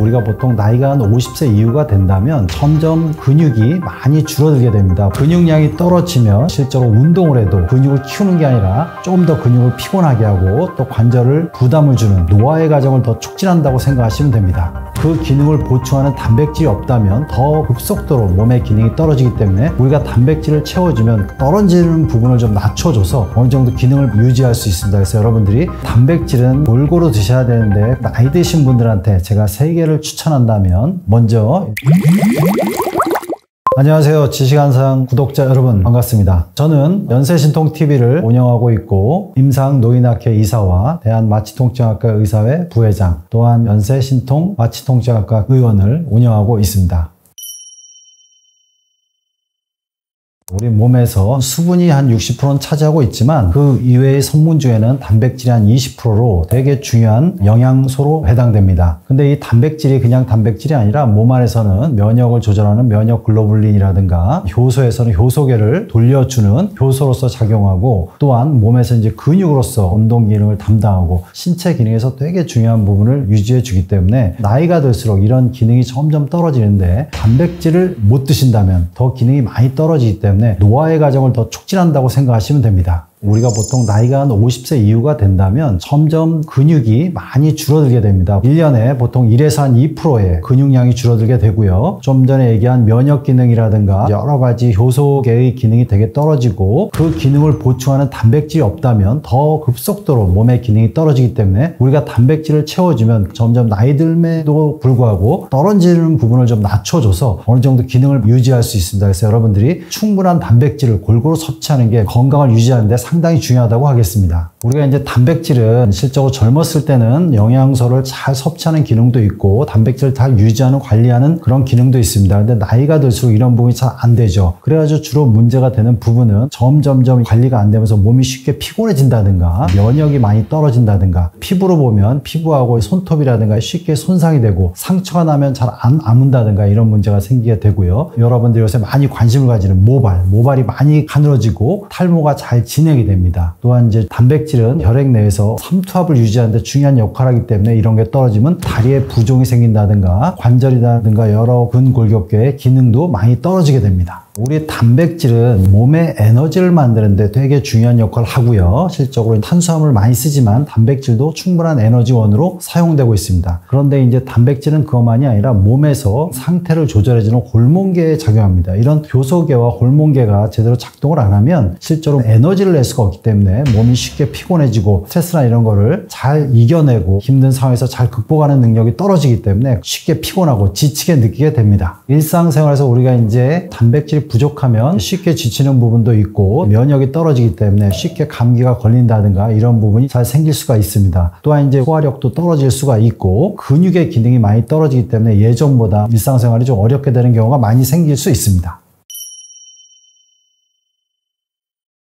우리가 보통 나이가 한 50세 이후가 된다면 점점 근육이 많이 줄어들게 됩니다. 근육량이 떨어지면 실제로 운동을 해도 근육을 키우는 게 아니라 조금 더 근육을 피곤하게 하고 또 관절을 부담을 주는 노화의 과정을 더 촉진한다고 생각하시면 됩니다. 그 기능을 보충하는 단백질이 없다면 더 급속도로 몸의 기능이 떨어지기 때문에 우리가 단백질을 채워주면 떨어지는 부분을 좀 낮춰줘서 어느 정도 기능을 유지할 수 있습니다. 그래서 여러분들이 단백질은 골고루 드셔야 되는데 나이 드신 분들한테 제가 3개를 추천한다면 먼저 안녕하세요. 지식한상 구독자 여러분 반갑습니다. 저는 연세신통TV를 운영하고 있고 임상노인학회 이사와 대한마취통증학과 의사회 부회장 또한 연세신통 마취통증학과 의원을 운영하고 있습니다. 우리 몸에서 수분이 한 60%는 차지하고 있지만 그 이외의 성분 중에는 단백질이 한 20%로 되게 중요한 영양소로 해당됩니다. 근데 이 단백질이 그냥 단백질이 아니라 몸 안에서는 면역을 조절하는 면역 글로불린이라든가 효소에서는 효소계를 돌려주는 효소로서 작용하고 또한 몸에서 이제 근육으로서 운동 기능을 담당하고 신체 기능에서 되게 중요한 부분을 유지해 주기 때문에 나이가 들수록 이런 기능이 점점 떨어지는데 단백질을 못 드신다면 더 기능이 많이 떨어지기 때문에 노화의 과정을 더 촉진한다고 생각하시면 됩니다. 우리가 보통 나이가 한 50세 이후가 된다면 점점 근육이 많이 줄어들게 됩니다. 1년에 보통 1에서 한 2%의 근육량이 줄어들게 되고요. 좀 전에 얘기한 면역 기능이라든가 여러 가지 효소계의 기능이 되게 떨어지고 그 기능을 보충하는 단백질이 없다면 더 급속도로 몸의 기능이 떨어지기 때문에 우리가 단백질을 채워주면 점점 나이 듦에도 불구하고 떨어지는 부분을 좀 낮춰줘서 어느 정도 기능을 유지할 수 있습니다. 그래서 여러분들이 충분한 단백질을 골고루 섭취하는 게 건강을 유지하는 데 상당히 중요하다고 하겠습니다. 우리가 이제 단백질은 실제로 젊었을 때는 영양소를 잘 섭취하는 기능도 있고 단백질을 잘 유지하는 관리하는 그런 기능도 있습니다. 근데 나이가 들수록 이런 부분이 잘 안 되죠. 그래가지고 주로 문제가 되는 부분은 점점점 관리가 안 되면서 몸이 쉽게 피곤해진다든가 면역이 많이 떨어진다든가 피부로 보면 피부하고 손톱이라든가 쉽게 손상이 되고 상처가 나면 잘 안 아문다든가 이런 문제가 생기게 되고요. 여러분들이 요새 많이 관심을 가지는 모발이 많이 가늘어지고 탈모가 잘 진행이 됩니다. 또한 이제 단백질은 혈액 내에서 삼투압을 유지하는 데 중요한 역할을 하기 때문에 이런 게 떨어지면 다리에 부종이 생긴다든가 관절이라든가 여러 근골격계의 기능도 많이 떨어지게 됩니다. 우리 단백질은 몸의 에너지를 만드는데 되게 중요한 역할을 하고요. 실적으로 탄수화물을 많이 쓰지만 단백질도 충분한 에너지원으로 사용되고 있습니다. 그런데 이제 단백질은 그것만이 아니라 몸에서 상태를 조절해주는 호르몬계에 작용합니다. 이런 효소계와 호르몬계가 제대로 작동을 안 하면 실제로 에너지를 낼 수가 없기 때문에 몸이 쉽게 피곤해지고 스트레스나 이런 거를 잘 이겨내고 힘든 상황에서 잘 극복하는 능력이 떨어지기 때문에 쉽게 피곤하고 지치게 느끼게 됩니다. 일상생활에서 우리가 이제 단백질이 부족하면 쉽게 지치는 부분도 있고 면역이 떨어지기 때문에 쉽게 감기가 걸린다든가 이런 부분이 잘 생길 수가 있습니다. 또한 이제 소화력도 떨어질 수가 있고 근육의 기능이 많이 떨어지기 때문에 예전보다 일상생활이 좀 어렵게 되는 경우가 많이 생길 수 있습니다.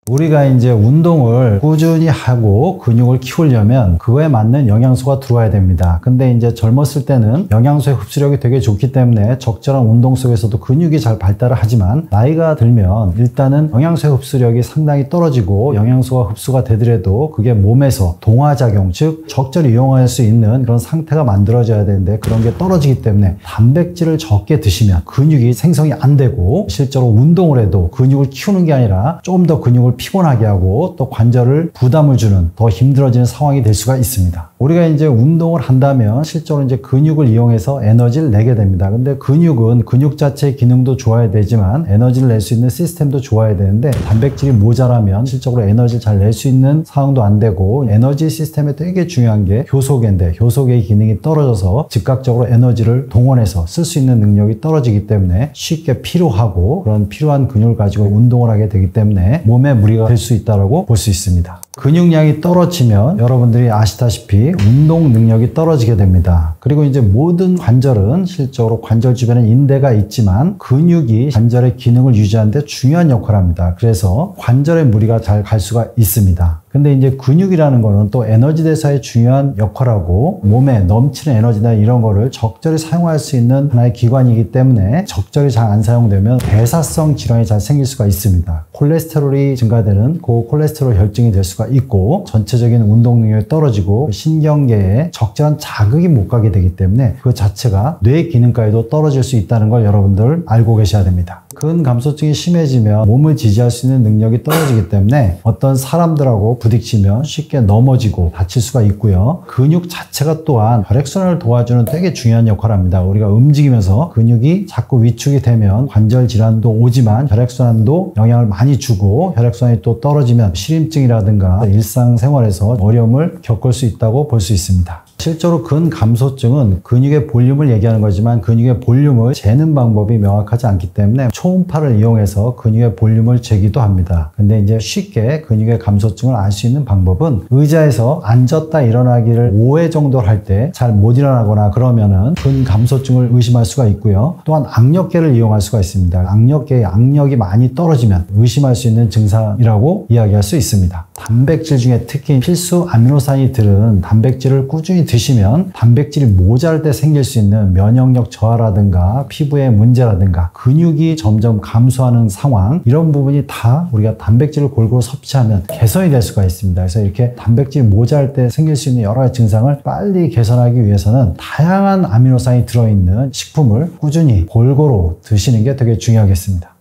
우리가 이제 운동을 꾸준히 하고 근육을 키우려면 그거에 맞는 영양소가 들어와야 됩니다. 근데 이제 젊었을 때는 영양소의 흡수력이 되게 좋기 때문에 적절한 운동 속에서도 근육이 잘 발달을 하지만 나이가 들면 일단은 영양소의 흡수력이 상당히 떨어지고 영양소가 흡수가 되더라도 그게 몸에서 동화작용, 즉 적절히 이용할 수 있는 그런 상태가 만들어져야 되는데 그런 게 떨어지기 때문에 단백질을 적게 드시면 근육이 생성이 안 되고 실제로 운동을 해도 근육을 키우는 게 아니라 조금 더 근육을 피곤하게 하고 또 관절을 부담을 주는 더 힘들어지는 상황이 될 수가 있습니다. 우리가 이제 운동을 한다면 실제로 이제 근육을 이용해서 에너지를 내게 됩니다. 근데 근육은 근육 자체의 기능도 좋아야 되지만 에너지를 낼 수 있는 시스템도 좋아야 되는데 단백질이 모자라면 실적으로 에너지를 잘 낼 수 있는 상황도 안 되고 에너지 시스템에 되게 중요한 게 효소계인데 효소계의 기능이 떨어져서 즉각적으로 에너지를 동원해서 쓸 수 있는 능력이 떨어지기 때문에 쉽게 피로하고 그런 필요한 근육을 가지고 운동을 하게 되기 때문에 몸에 무리가 될 수 있다고 볼 수 있습니다. 근육량이 떨어지면 여러분들이 아시다시피 운동 능력이 떨어지게 됩니다. 그리고 이제 모든 관절은 실제로 관절 주변에 인대가 있지만 근육이 관절의 기능을 유지하는 데 중요한 역할을 합니다. 그래서 관절에 무리가 잘 갈 수가 있습니다. 근데 이제 근육이라는 거는 또 에너지 대사에 중요한 역할하고 몸에 넘치는 에너지나 이런 거를 적절히 사용할 수 있는 하나의 기관이기 때문에 적절히 잘 안 사용되면 대사성 질환이 잘 생길 수가 있습니다. 콜레스테롤이 증가되는 고콜레스테롤 혈증이 될 수가 있고 전체적인 운동 능력이 떨어지고 신경계에 적절한 자극이 못 가게 되기 때문에 그 자체가 뇌 기능까지도 떨어질 수 있다는 걸 여러분들 알고 계셔야 됩니다. 근감소증이 심해지면 몸을 지지할 수 있는 능력이 떨어지기 때문에 어떤 사람들하고 부딪히면 쉽게 넘어지고 다칠 수가 있고요. 근육 자체가 또한 혈액순환을 도와주는 되게 중요한 역할을 합니다. 우리가 움직이면서 근육이 자꾸 위축이 되면 관절 질환도 오지만 혈액순환도 영향을 많이 주고 혈액순환이 또 떨어지면 시림증이라든가 일상생활에서 어려움을 겪을 수 있다고 볼 수 있습니다. 실제로 근감소증은 근육의 볼륨을 얘기하는 거지만 근육의 볼륨을 재는 방법이 명확하지 않기 때문에 초음파를 이용해서 근육의 볼륨을 재기도 합니다. 근데 이제 쉽게 근육의 감소증을 알 수 있는 방법은 의자에서 앉았다 일어나기를 5회 정도 할 때 잘 못 일어나거나 그러면은 근감소증을 의심할 수가 있고요. 또한 악력계를 이용할 수가 있습니다. 악력계의 악력이 많이 떨어지면 의심할 수 있는 증상이라고 이야기할 수 있습니다. 단백질 중에 특히 필수 아미노산이 들은 단백질을 꾸준히 드시면 단백질이 모자랄 때 생길 수 있는 면역력 저하라든가 피부의 문제라든가 근육이 점점 감소하는 상황 이런 부분이 다 우리가 단백질을 골고루 섭취하면 개선이 될 수가 있습니다. 그래서 이렇게 단백질이 모자랄 때 생길 수 있는 여러 가지 증상을 빨리 개선하기 위해서는 다양한 아미노산이 들어있는 식품을 꾸준히 골고루 드시는 게 되게 중요하겠습니다.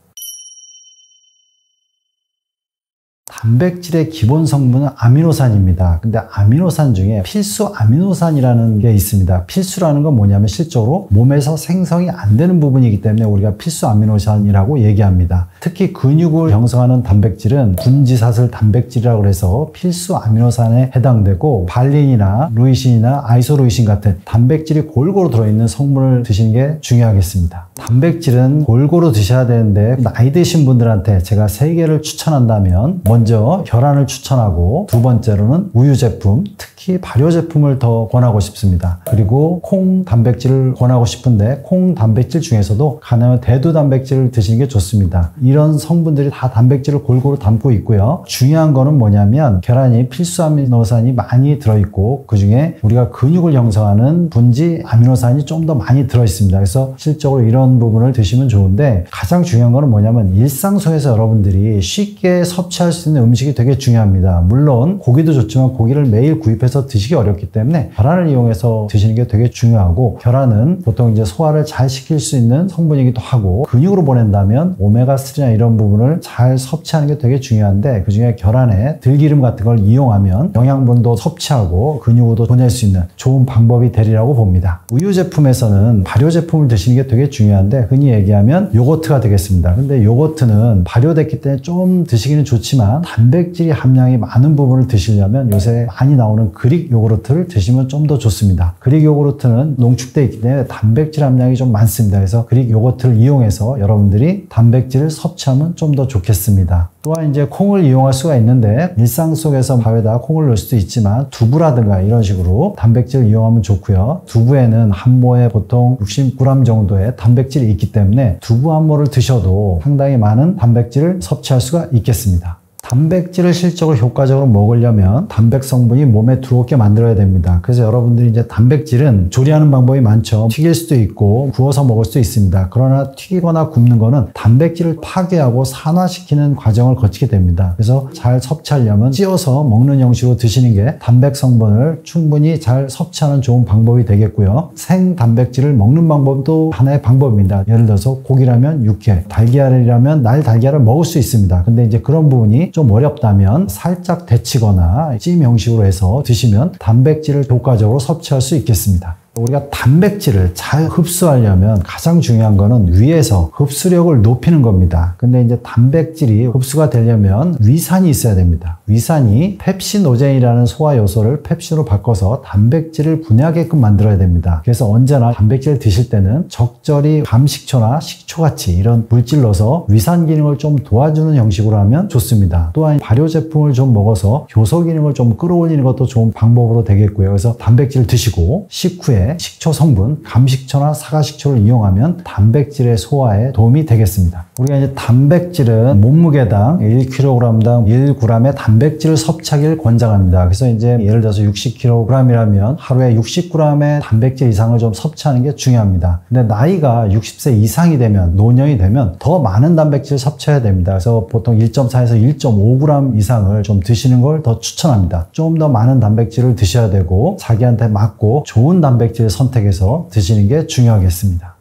단백질의 기본 성분은 아미노산입니다. 근데 아미노산 중에 필수 아미노산이라는 게 있습니다. 필수라는 건 뭐냐면 실제로 몸에서 생성이 안 되는 부분이기 때문에 우리가 필수 아미노산이라고 얘기합니다. 특히 근육을 형성하는 단백질은 분지사슬 단백질이라고 해서 필수 아미노산에 해당되고 발린이나 루이신이나 아이소루이신 같은 단백질이 골고루 들어있는 성분을 드시는 게 중요하겠습니다. 단백질은 골고루 드셔야 되는데 나이 드신 분들한테 제가 3개를 추천한다면 먼저 계란을 추천하고 두 번째로는 우유 제품, 특히 발효 제품을 더 권하고 싶습니다. 그리고 콩 단백질을 권하고 싶은데 콩 단백질 중에서도 가능하면 대두 단백질을 드시는 게 좋습니다. 이런 성분들이 다 단백질을 골고루 담고 있고요. 중요한 거는 뭐냐면 계란이 필수 아미노산이 많이 들어있고 그 중에 우리가 근육을 형성하는 분지 아미노산이 좀 더 많이 들어있습니다. 그래서 실적으로 이런 부분을 드시면 좋은데 가장 중요한 거는 뭐냐면 일상 속에서 여러분들이 쉽게 섭취할 수 있는 음식이 되게 중요합니다. 물론 고기도 좋지만 고기를 매일 구입해서 드시기 어렵기 때문에 계란을 이용해서 드시는 게 되게 중요하고 계란은 보통 이제 소화를 잘 시킬 수 있는 성분이기도 하고 근육으로 보낸다면 오메가3나 이런 부분을 잘 섭취하는 게 되게 중요한데 그 중에 계란에 들기름 같은 걸 이용하면 영양분도 섭취하고 근육으로도 보낼 수 있는 좋은 방법이 되리라고 봅니다. 우유 제품에서는 발효 제품을 드시는 게 되게 중요한데 흔히 얘기하면 요거트가 되겠습니다. 근데 요거트는 발효됐기 때문에 좀 드시기는 좋지만 단백질이 함량이 많은 부분을 드시려면 요새 많이 나오는 그릭 요구르트를 드시면 좀 더 좋습니다. 그릭 요구르트는 농축되어 있기 때문에 단백질 함량이 좀 많습니다. 그래서 그릭 요거트를 이용해서 여러분들이 단백질을 섭취하면 좀 더 좋겠습니다. 또한 이제 콩을 이용할 수가 있는데 일상 속에서 밥에다 콩을 넣을 수도 있지만 두부라든가 이런 식으로 단백질을 이용하면 좋고요. 두부에는 한 모에 보통 60g 정도의 단백질이 있기 때문에 두부 한 모를 드셔도 상당히 많은 단백질을 섭취할 수가 있겠습니다. 단백질을 실적으로 효과적으로 먹으려면 단백 성분이 몸에 들어오게 만들어야 됩니다. 그래서 여러분들이 이제 단백질은 조리하는 방법이 많죠. 튀길 수도 있고 구워서 먹을 수도 있습니다. 그러나 튀기거나 굽는 거는 단백질을 파괴하고 산화시키는 과정을 거치게 됩니다. 그래서 잘 섭취하려면 찌어서 먹는 형식으로 드시는 게 단백 성분을 충분히 잘 섭취하는 좋은 방법이 되겠고요. 생 단백질을 먹는 방법도 하나의 방법입니다. 예를 들어서 고기라면 육회, 달걀이라면 날 달걀을 먹을 수 있습니다. 근데 이제 그런 부분이 좀 어렵다면 살짝 데치거나 찜 형식으로 해서 드시면 단백질을 효과적으로 섭취할 수 있겠습니다. 우리가 단백질을 잘 흡수하려면 가장 중요한 거는 위에서 흡수력을 높이는 겁니다. 근데 이제 단백질이 흡수가 되려면 위산이 있어야 됩니다. 위산이 펩시노젠이라는 소화 요소를 펩신으로 바꿔서 단백질을 분해하게끔 만들어야 됩니다. 그래서 언제나 단백질을 드실 때는 적절히 감식초나 식초같이 이런 물질 넣어서 위산 기능을 좀 도와주는 형식으로 하면 좋습니다. 또한 발효 제품을 좀 먹어서 효소 기능을 좀 끌어올리는 것도 좋은 방법으로 되겠고요. 그래서 단백질 드시고 식후에 단백질의 식초 성분, 감식초나 사과식초를 이용하면 단백질의 소화에 도움이 되겠습니다. 우리가 이제 단백질은 몸무게당 1kg당 1g의 단백질을 섭취하기를 권장합니다. 그래서 이제 예를 들어서 60kg이라면 하루에 60g의 단백질 이상을 좀 섭취하는 게 중요합니다. 근데 나이가 60세 이상이 되면, 노년이 되면 더 많은 단백질을 섭취해야 됩니다. 그래서 보통 1.4에서 1.5g 이상을 좀 드시는 걸 더 추천합니다. 좀 더 많은 단백질을 드셔야 되고 자기한테 맞고 좋은 단백질을 선택해서 드시는 게 중요하겠습니다.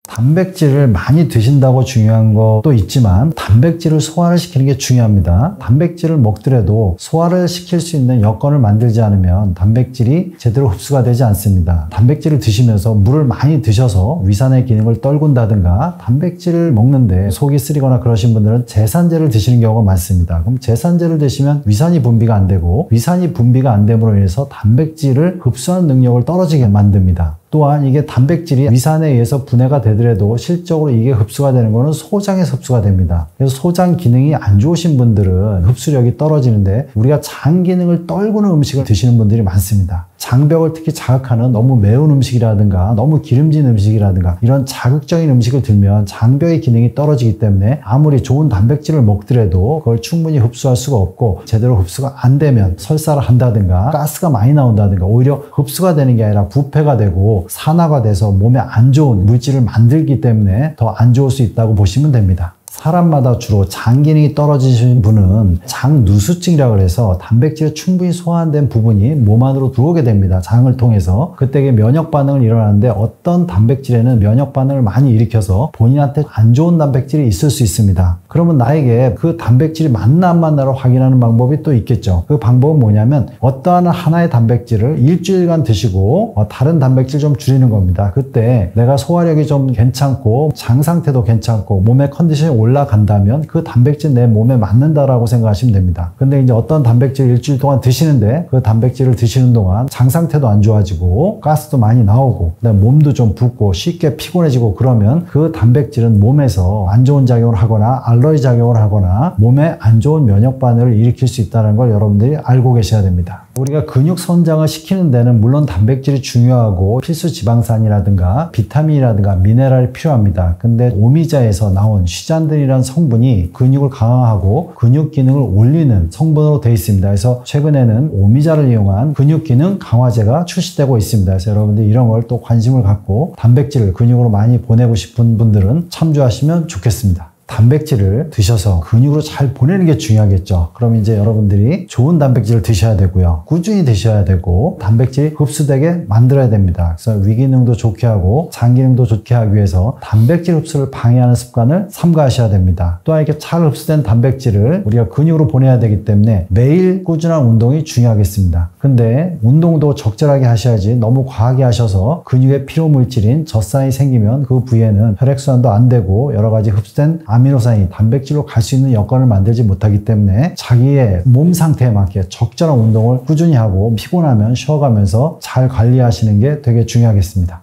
단백질을 많이 드신다고 중요한 것도 있지만 단백질을 소화를 시키는 게 중요합니다. 단백질을 먹더라도 소화를 시킬 수 있는 여건을 만들지 않으면 단백질이 제대로 흡수가 되지 않습니다. 단백질을 드시면서 물을 많이 드셔서 위산의 기능을 떨군다든가 단백질을 먹는데 속이 쓰리거나 그러신 분들은 제산제를 드시는 경우가 많습니다. 그럼 제산제를 드시면 위산이 분비가 안 되고 위산이 분비가 안 됨으로 인해서 단백질을 흡수하는 능력을 떨어지게 만듭니다. 또한 이게 단백질이 위산에 의해서 분해가 되더라도 실적으로 이게 흡수가 되는 거는 소장에서 흡수가 됩니다. 그래서 소장 기능이 안 좋으신 분들은 흡수력이 떨어지는데 우리가 장 기능을 떨구는 음식을 드시는 분들이 많습니다. 장벽을 특히 자극하는 너무 매운 음식이라든가 너무 기름진 음식이라든가 이런 자극적인 음식을 들면 장벽의 기능이 떨어지기 때문에 아무리 좋은 단백질을 먹더라도 그걸 충분히 흡수할 수가 없고 제대로 흡수가 안 되면 설사를 한다든가 가스가 많이 나온다든가 오히려 흡수가 되는 게 아니라 부패가 되고 산화가 돼서 몸에 안 좋은 물질을 만들기 때문에 더 안 좋을 수 있다고 보시면 됩니다. 사람마다 주로 장 기능이 떨어지신 분은 장누수증이라고 해서 단백질이 충분히 소화 안 된 부분이 몸 안으로 들어오게 됩니다. 장을 통해서. 그때 면역 반응을 일어나는데 어떤 단백질에는 면역 반응을 많이 일으켜서 본인한테 안 좋은 단백질이 있을 수 있습니다. 그러면 나에게 그 단백질이 맞나 안 맞나를 확인하는 방법이 또 있겠죠. 그 방법은 뭐냐면 어떠한 하나의 단백질을 일주일간 드시고 다른 단백질 좀 줄이는 겁니다. 그때 내가 소화력이 좀 괜찮고 장 상태도 괜찮고 몸의 컨디션이 올라간다면 그 단백질 내 몸에 맞는다라고 생각하시면 됩니다. 근데 이제 어떤 단백질 일주일 동안 드시는데 그 단백질을 드시는 동안 장 상태도 안 좋아지고 가스도 많이 나오고 그다음에 몸도 좀 붓고 쉽게 피곤해지고 그러면 그 단백질은 몸에서 안 좋은 작용을 하거나 알러지 작용을 하거나 몸에 안 좋은 면역 반응을 일으킬 수 있다는 걸 여러분들이 알고 계셔야 됩니다. 우리가 근육 성장을 시키는 데는 물론 단백질이 중요하고 필수 지방산이라든가 비타민이라든가 미네랄이 필요합니다. 근데 오미자에서 나온 슈잔딘이라는 성분이 근육을 강화하고 근육 기능을 올리는 성분으로 되어 있습니다. 그래서 최근에는 오미자를 이용한 근육 기능 강화제가 출시되고 있습니다. 그래서 여러분들 이런 걸 또 관심을 갖고 단백질을 근육으로 많이 보내고 싶은 분들은 참조하시면 좋겠습니다. 단백질을 드셔서 근육으로 잘 보내는 게 중요하겠죠. 그럼 이제 여러분들이 좋은 단백질을 드셔야 되고요. 꾸준히 드셔야 되고 단백질이 흡수되게 만들어야 됩니다. 그래서 위기능도 좋게 하고 장기능도 좋게 하기 위해서 단백질 흡수를 방해하는 습관을 삼가하셔야 됩니다. 또한 이렇게 잘 흡수된 단백질을 우리가 근육으로 보내야 되기 때문에 매일 꾸준한 운동이 중요하겠습니다. 근데 운동도 적절하게 하셔야지 너무 과하게 하셔서 근육에 필요물질인 젖산이 생기면 그 부위에는 혈액순환도 안 되고 여러 가지 흡수된 아미노산이 단백질로 갈 수 있는 여건을 만들지 못하기 때문에 자기의 몸 상태에 맞게 적절한 운동을 꾸준히 하고 피곤하면 쉬어가면서 잘 관리하시는 게 되게 중요하겠습니다.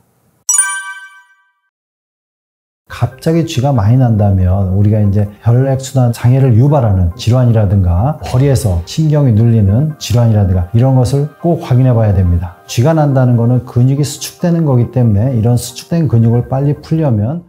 갑자기 쥐가 많이 난다면 우리가 이제 혈액순환 장애를 유발하는 질환이라든가 허리에서 신경이 눌리는 질환이라든가 이런 것을 꼭 확인해 봐야 됩니다. 쥐가 난다는 거는 근육이 수축되는 거기 때문에 이런 수축된 근육을 빨리 풀려면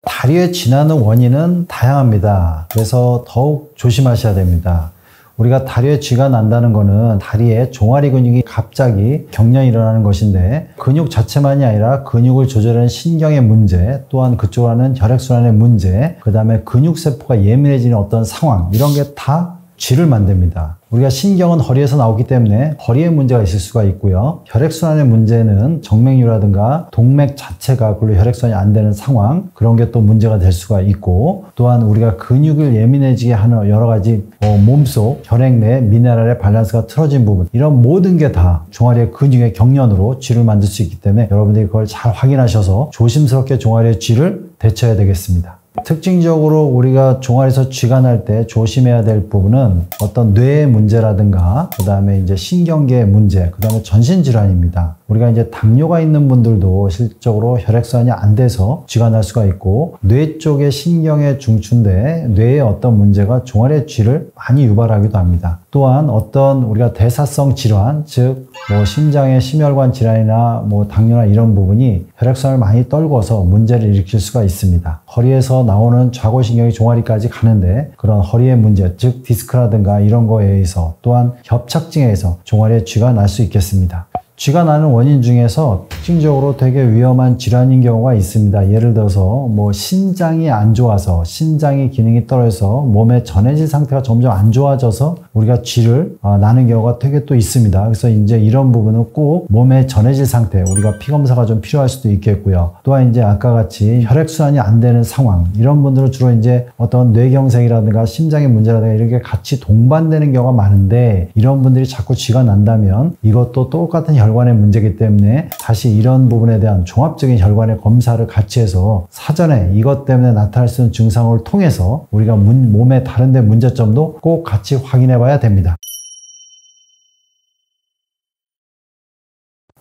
다리에 쥐 나는 원인은 다양합니다. 그래서 더욱 조심하셔야 됩니다. 우리가 다리에 쥐가 난다는 거는 다리에 종아리 근육이 갑자기 경련이 일어나는 것인데 근육 자체만이 아니라 근육을 조절하는 신경의 문제, 또한 그쪽으로 하는 혈액순환의 문제, 그 다음에 근육세포가 예민해지는 어떤 상황, 이런 게 다 쥐를 만듭니다. 우리가 신경은 허리에서 나오기 때문에 허리에 문제가 있을 수가 있고요. 혈액순환의 문제는 정맥류라든가 동맥 자체가 그걸로 혈액순환이 안 되는 상황, 그런 게 또 문제가 될 수가 있고, 또한 우리가 근육을 예민해지게 하는 여러 가지 몸속 혈액 내 미네랄의 밸런스가 틀어진 부분, 이런 모든 게 다 종아리의 근육의 경련으로 쥐를 만들 수 있기 때문에 여러분들이 그걸 잘 확인하셔서 조심스럽게 종아리의 쥐를 대처해야 되겠습니다. 특징적으로 우리가 종아리에서 쥐가 날 때 조심해야 될 부분은 어떤 뇌의 문제라든가 그 다음에 이제 신경계의 문제, 그 다음에 전신질환입니다. 우리가 이제 당뇨가 있는 분들도 실질적으로 혈액순환이 안 돼서 쥐가 날 수가 있고, 뇌 쪽의 신경에 중추인데 뇌에 어떤 문제가 종아리의 쥐를 많이 유발하기도 합니다. 또한 어떤 우리가 대사성 질환, 즉 뭐 심장의 심혈관 질환이나 뭐 당뇨나 이런 부분이 혈액순환을 많이 떨궈서 문제를 일으킬 수가 있습니다. 허리에서 나오는 좌골신경이 종아리까지 가는데 그런 허리의 문제, 즉 디스크라든가 이런 거에 의해서, 또한 협착증에 의해서 종아리에 쥐가 날 수 있겠습니다. 쥐가 나는 원인 중에서 특징적으로 되게 위험한 질환인 경우가 있습니다. 예를 들어서 뭐 신장이 안 좋아서, 신장의 기능이 떨어져서 몸의 전해질 상태가 점점 안 좋아져서 우리가 쥐를 나는 경우가 되게 또 있습니다. 그래서 이제 이런 부분은 꼭 몸의 전해질 상태, 우리가 피검사가 좀 필요할 수도 있겠고요. 또한 이제 아까 같이 혈액순환이 안 되는 상황, 이런 분들은 주로 이제 어떤 뇌경색이라든가 심장의 문제라든가 이렇게 같이 동반되는 경우가 많은데, 이런 분들이 자꾸 쥐가 난다면 이것도 똑같은 혈관의 문제이기 때문에 다시 이런 부분에 대한 종합적인 혈관의 검사를 같이 해서 사전에 이것 때문에 나타날 수 있는 증상을 통해서 우리가 몸의 다른 데 문제점도 꼭 같이 확인해 봐야 됩니다.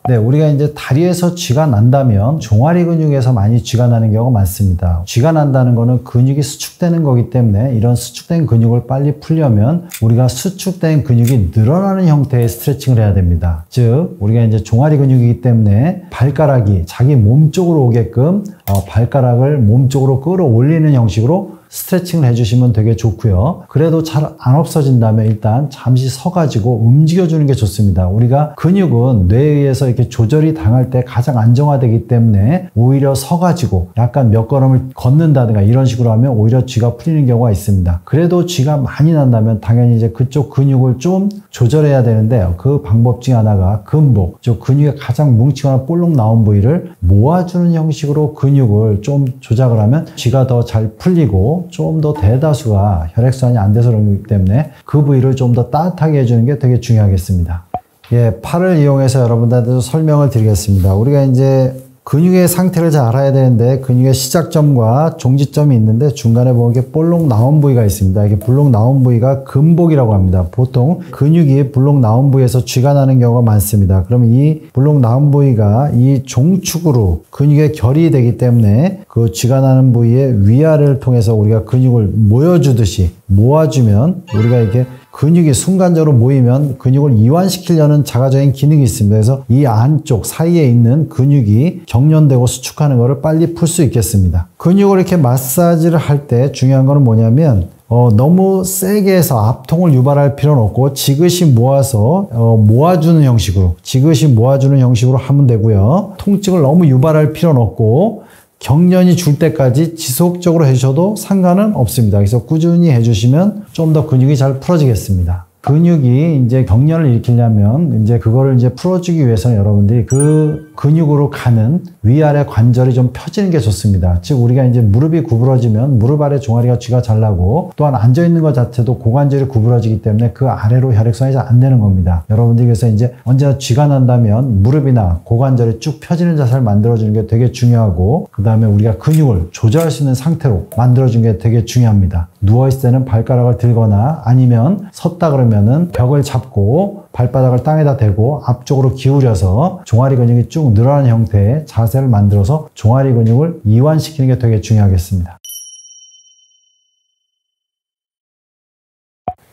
네, 우리가 이제 다리에서 쥐가 난다면 종아리 근육에서 많이 쥐가 나는 경우가 많습니다. 쥐가 난다는 거는 근육이 수축되는 거기 때문에 이런 수축된 근육을 빨리 풀려면 우리가 수축된 근육이 늘어나는 형태의 스트레칭을 해야 됩니다. 즉, 우리가 이제 종아리 근육이기 때문에 발가락이 자기 몸 쪽으로 오게끔 발가락을 몸 쪽으로 끌어올리는 형식으로 스트레칭을 해주시면 되게 좋고요. 그래도 잘 안 없어진다면 일단 잠시 서가지고 움직여주는 게 좋습니다. 우리가 근육은 뇌에 의해서 이렇게 조절이 당할 때 가장 안정화되기 때문에 오히려 서가지고 약간 몇 걸음을 걷는다든가 이런 식으로 하면 오히려 쥐가 풀리는 경우가 있습니다. 그래도 쥐가 많이 난다면 당연히 이제 그쪽 근육을 좀 조절해야 되는데, 그 방법 중 하나가 근복, 즉 근육이 가장 뭉치거나 볼록 나온 부위를 모아주는 형식으로 근육을 좀 조작을 하면 쥐가 더 잘 풀리고 좀 더 대다수가 혈액순환이 안 돼서 그렇기 때문에 그 부위를 좀 더 따뜻하게 해주는 게 되게 중요하겠습니다. 예, 팔을 이용해서 여러분들한테 설명을 드리겠습니다. 우리가 이제 근육의 상태를 잘 알아야 되는데, 근육의 시작점과 종지점이 있는데 중간에 보면 이렇게 볼록 나온 부위가 있습니다. 이게 볼록 나온 부위가 근복이라고 합니다. 보통 근육이 볼록 나온 부위에서 쥐가 나는 경우가 많습니다. 그러면 이 볼록 나온 부위가 이 종축으로 근육의 결이 되기 때문에 그 쥐가 나는 부위의 위아래를 통해서 우리가 근육을 모여주듯이 모아주면, 우리가 이렇게 근육이 순간적으로 모이면 근육을 이완시키려는 자가적인 기능이 있습니다. 그래서 이 안쪽 사이에 있는 근육이 경련되고 수축하는 것을 빨리 풀 수 있겠습니다. 근육을 이렇게 마사지를 할 때 중요한 거는 뭐냐면, 너무 세게 해서 압통을 유발할 필요는 없고 지그시 모아서 모아주는 형식으로, 지그시 모아주는 형식으로 하면 되고요. 통증을 너무 유발할 필요는 없고 경련이 줄 때까지 지속적으로 해주셔도 상관은 없습니다. 그래서 꾸준히 해주시면 좀 더 근육이 잘 풀어지겠습니다. 근육이 이제 경련을 일으키려면 이제 그거를 이제 풀어주기 위해서는 여러분들이 그 근육으로 가는 위아래 관절이 좀 펴지는 게 좋습니다. 즉, 우리가 이제 무릎이 구부러지면 무릎 아래 종아리가 쥐가 잘 나고, 또한 앉아있는 것 자체도 고관절이 구부러지기 때문에 그 아래로 혈액순환이 잘 안 되는 겁니다. 여러분들이 그래서 이제 언제나 쥐가 난다면 무릎이나 고관절이 쭉 펴지는 자세를 만들어주는 게 되게 중요하고, 그 다음에 우리가 근육을 조절할 수 있는 상태로 만들어주는 게 되게 중요합니다. 누워있을 때는 발가락을 들거나 아니면 섰다 그러면은 벽을 잡고 발바닥을 땅에다 대고 앞쪽으로 기울여서 종아리 근육이 쭉 늘어나는 형태의 자세를 만들어서 종아리 근육을 이완시키는 게 되게 중요하겠습니다.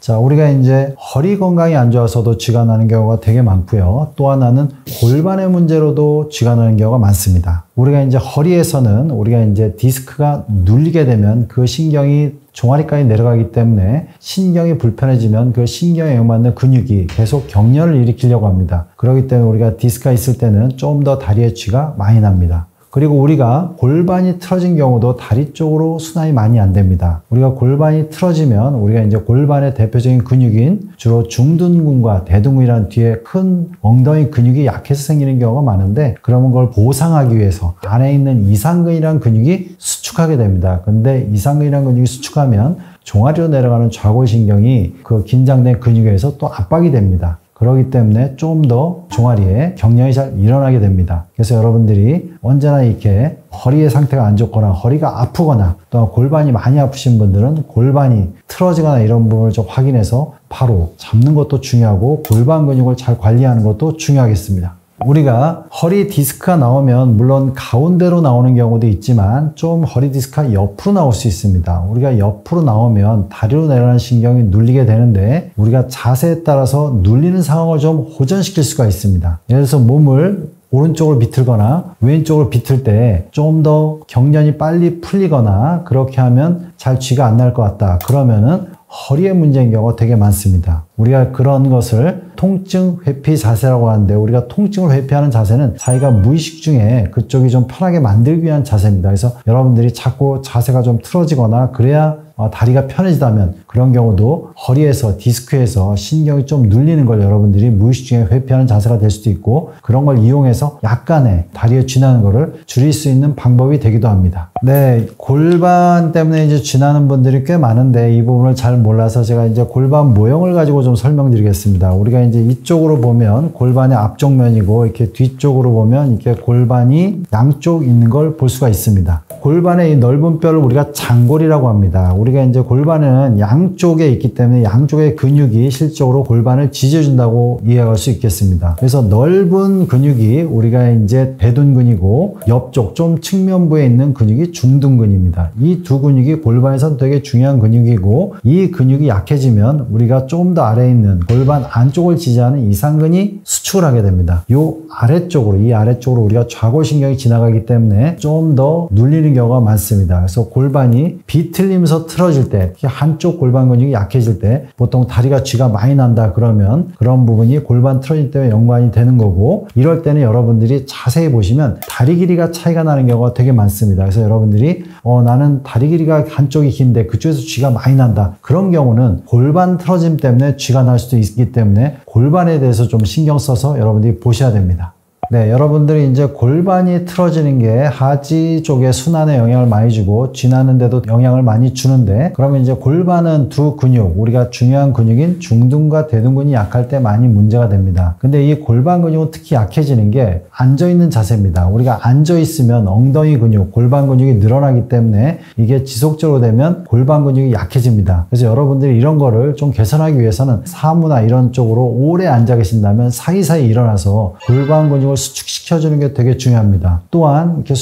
자, 우리가 이제 허리 건강이 안 좋아서도 쥐가 나는 경우가 되게 많고요. 또 하나는 골반의 문제로도 쥐가 나는 경우가 많습니다. 우리가 이제 허리에서는 우리가 이제 디스크가 눌리게 되면 그 신경이 종아리까지 내려가기 때문에 신경이 불편해지면 그 신경에 영향받는 근육이 계속 경련을 일으키려고 합니다. 그렇기 때문에 우리가 디스크가 있을 때는 좀 더 다리에 쥐가 많이 납니다. 그리고 우리가 골반이 틀어진 경우도 다리 쪽으로 순환이 많이 안 됩니다. 우리가 골반이 틀어지면 우리가 이제 골반의 대표적인 근육인 주로 중둔근과 대둔근이라는 뒤에 큰 엉덩이 근육이 약해서 생기는 경우가 많은데, 그러면 그걸 보상하기 위해서 안에 있는 이상근이라는 근육이 수축하게 됩니다. 근데 이상근이라는 근육이 수축하면 종아리로 내려가는 좌골신경이 그 긴장된 근육에 의해서 또 압박이 됩니다. 그렇기 때문에 좀 더 종아리에 경련이 잘 일어나게 됩니다. 그래서 여러분들이 언제나 이렇게 허리의 상태가 안 좋거나 허리가 아프거나 또 골반이 많이 아프신 분들은 골반이 틀어지거나 이런 부분을 좀 확인해서 바로 잡는 것도 중요하고 골반 근육을 잘 관리하는 것도 중요하겠습니다. 우리가 허리 디스크가 나오면 물론 가운데로 나오는 경우도 있지만 좀 허리 디스크가 옆으로 나올 수 있습니다. 우리가 옆으로 나오면 다리로 내려가는 신경이 눌리게 되는데 우리가 자세에 따라서 눌리는 상황을 좀 호전시킬 수가 있습니다. 예를 들어서 몸을 오른쪽으로 비틀거나 왼쪽으로 비틀 때 좀 더 경련이 빨리 풀리거나 그렇게 하면 잘 쥐가 안 날 것 같다. 그러면은 허리에 문제인 경우가 되게 많습니다. 우리가 그런 것을 통증 회피 자세라고 하는데 우리가 통증을 회피하는 자세는 자기가 무의식 중에 그쪽이 좀 편하게 만들기 위한 자세입니다. 그래서 여러분들이 자꾸 자세가 좀 틀어지거나 그래야 다리가 편해지다면 그런 경우도 허리에서 디스크에서 신경이 좀 눌리는 걸 여러분들이 무의식 중에 회피하는 자세가 될 수도 있고 그런 걸 이용해서 약간의 다리에 쥐나는 거를 줄일 수 있는 방법이 되기도 합니다. 네, 골반 때문에 이제 쥐나는 분들이 꽤 많은데 이 부분을 잘 몰라서 제가 이제 골반 모형을 가지고 좀 설명드리겠습니다. 우리가 이제 이쪽으로 보면 골반의 앞쪽 면이고 이렇게 뒤쪽으로 보면 이렇게 골반이 양쪽 있는 걸 볼 수가 있습니다. 골반의 이 넓은 뼈를 우리가 장골이라고 합니다. 우리가 이제 골반은 양쪽에 있기 때문에 양쪽의 근육이 실적으로 골반을 지져준다고 이해할 수 있겠습니다. 그래서 넓은 근육이 우리가 이제 대둔근이고 옆쪽 좀 측면부에 있는 근육이 중둔근입니다. 이 두 근육이 골반에선 되게 중요한 근육이고 이 근육이 약해지면 우리가 좀 더 아래에 있는 골반 안쪽을 지지하는 이상근이 수축을 하게 됩니다. 이 아래쪽으로 우리가 좌골신경이 지나가기 때문에 좀 더 눌리는 경우가 많습니다. 그래서 골반이 비틀리면서 틀어질 때 한쪽 골반 근육이 약해질 때 보통 다리가 쥐가 많이 난다 그러면 그런 부분이 골반 틀어질 때문에 연관이 되는 거고 이럴 때는 여러분들이 자세히 보시면 다리 길이가 차이가 나는 경우가 되게 많습니다. 그래서 여러분들이 나는 다리 길이가 한쪽이 긴데 그쪽에서 쥐가 많이 난다. 그런 경우는 골반 틀어짐 때문에 쥐가 날 수도 있기 때문에 골반에 대해서 좀 신경 써서 여러분들이 보셔야 됩니다. 네, 여러분들이 이제 골반이 틀어지는 게 하지 쪽에 순환에 영향을 많이 주고 쥐나는 데도 영향을 많이 주는데 그러면 이제 골반은 두 근육, 우리가 중요한 근육인 중둔과 대둔근이 약할 때 많이 문제가 됩니다. 근데 이 골반 근육은 특히 약해지는 게 앉아있는 자세입니다. 우리가 앉아있으면 엉덩이 근육, 골반 근육이 늘어나기 때문에 이게 지속적으로 되면 골반 근육이 약해집니다. 그래서 여러분들이 이런 거를 좀 개선하기 위해서는 사무나 이런 쪽으로 오래 앉아 계신다면 사이사이 일어나서 골반 근육을 수축시켜주는 게 되게 중요합니다. 또한 이렇게